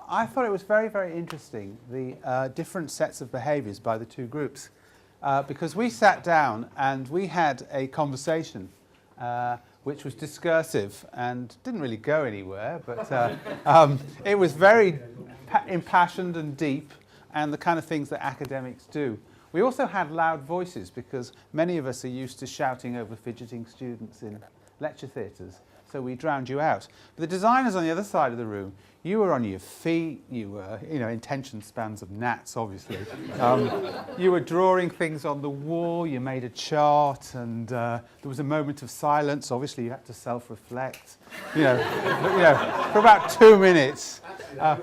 I thought it was very, very interesting, the different sets of behaviours by the two groups, because we sat down and we had a conversation which was discursive and didn't really go anywhere, but it was very impassioned and deep and the kind of things that academics do. We also had loud voices because many of us are used to shouting over fidgeting students in lecture theatres, so we drowned you out. But the designers on the other side of the room, you were on your feet, you were, in tension spans of gnats, obviously. You were drawing things on the wall, you made a chart, and there was a moment of silence. Obviously, you had to self-reflect, for about 2 minutes. All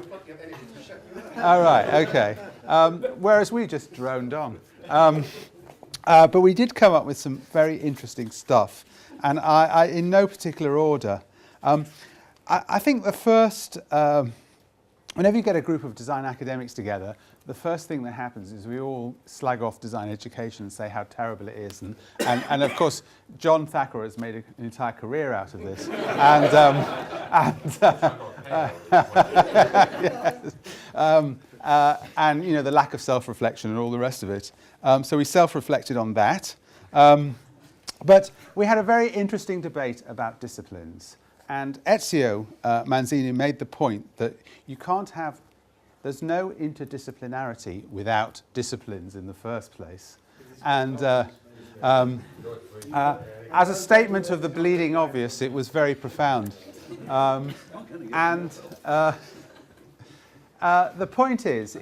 right, okay. Whereas we just droned on. But we did come up with some very interesting stuff, and I in no particular order. I think the first, whenever you get a group of design academics together, the first thing that happens is we all slag off design education and say how terrible it is. And of course, John Thacker has made an entire career out of this. And the lack of self-reflection and all the rest of it. So we self-reflected on that. But we had a very interesting debate about disciplines. And Ezio Manzini made the point that you can't have, there's no interdisciplinarity without disciplines in the first place. And as a statement of the bleeding obvious, it was very profound. The point is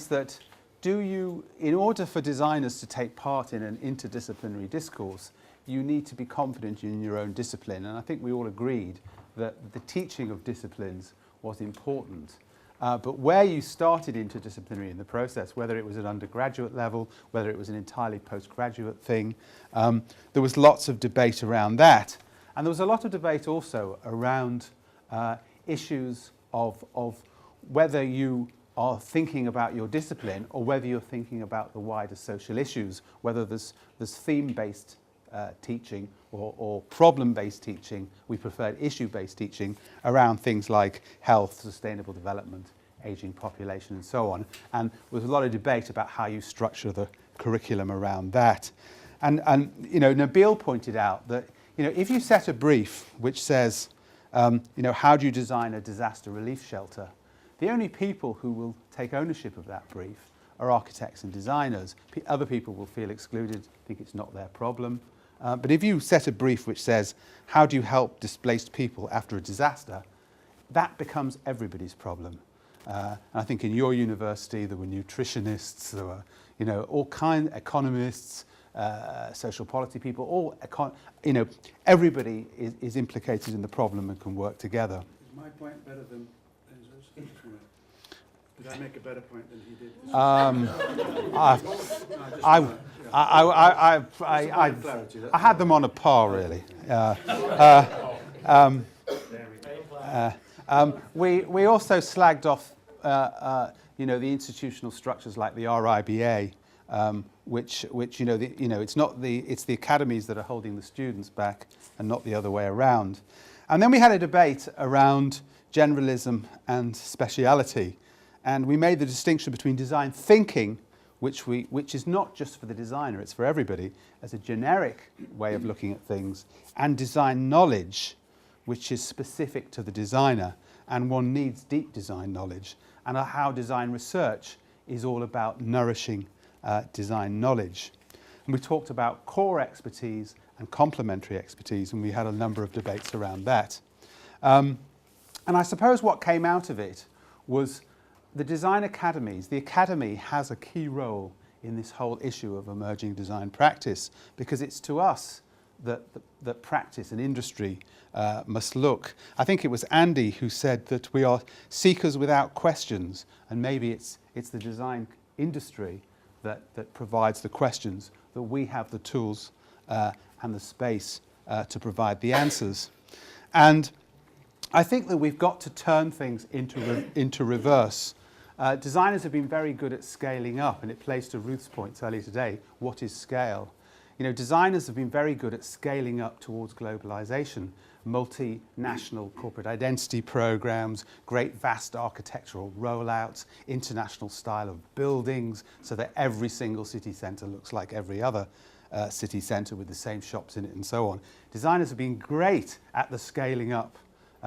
that in order for designers to take part in an interdisciplinary discourse, you need to be confident in your own discipline. And I think we all agreed that the teaching of disciplines was important. But where you started interdisciplinary in the process, whether it was at undergraduate level, whether it was an entirely postgraduate thing, there was lots of debate around that. And there was a lot of debate also around issues of whether you are thinking about your discipline or whether you're thinking about the wider social issues, whether there's theme-based teaching or problem-based teaching. We preferred issue-based teaching around things like health, sustainable development, aging population, and so on. And there was a lot of debate about how you structure the curriculum around that. And Nabil pointed out that if you set a brief which says, how do you design a disaster relief shelter, the only people who will take ownership of that brief are architects and designers. Other people will feel excluded, think it's not their problem. But if you set a brief which says, how do you help displaced people after a disaster, that becomes everybody's problem. And I think in your university there were nutritionists, there were all kinds of economists, social policy people, everybody is implicated in the problem and can work together. Is my point better than his? Did I make a better point than he did? I had them on a par, really. We also slagged off, the institutional structures like the RIBA, which it's the academies that are holding the students back, and not the other way around. And then we had a debate around generalism and speciality. And we made the distinction between design thinking, which is not just for the designer, it's for everybody, as a generic way of looking at things, and design knowledge, which is specific to the designer, and one needs deep design knowledge, and how design research is all about nourishing design knowledge. And we talked about core expertise and complementary expertise, and we had a number of debates around that. And I suppose what came out of it was the design academies. The academy has a key role in this whole issue of emerging design practice, because it's to us that practice and industry must look. I think it was Andy who said that we are seekers without questions, and maybe it's the design industry that provides the questions, that we have the tools and the space to provide the answers. And I think that we've got to turn things into reverse. Designers have been very good at scaling up, and it plays to Ruth's points earlier today. What is scale? You know, designers have been very good at scaling up towards globalization, multinational corporate identity programs, great vast architectural rollouts, international style of buildings, so that every single city centre looks like every other city centre with the same shops in it and so on. Designers have been great at the scaling up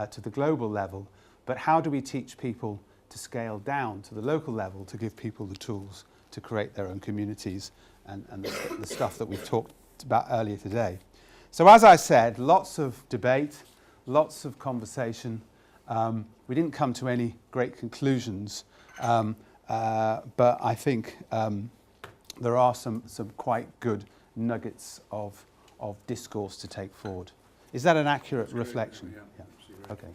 to the global level, but how do we teach people to scale down to the local level to give people the tools to create their own communities and the stuff that we've talked about earlier today? So as I said, lots of debate, lots of conversation. We didn't come to any great conclusions, but I think there are some quite good nuggets of discourse to take forward. Is that an accurate reflection? Yeah. Okay.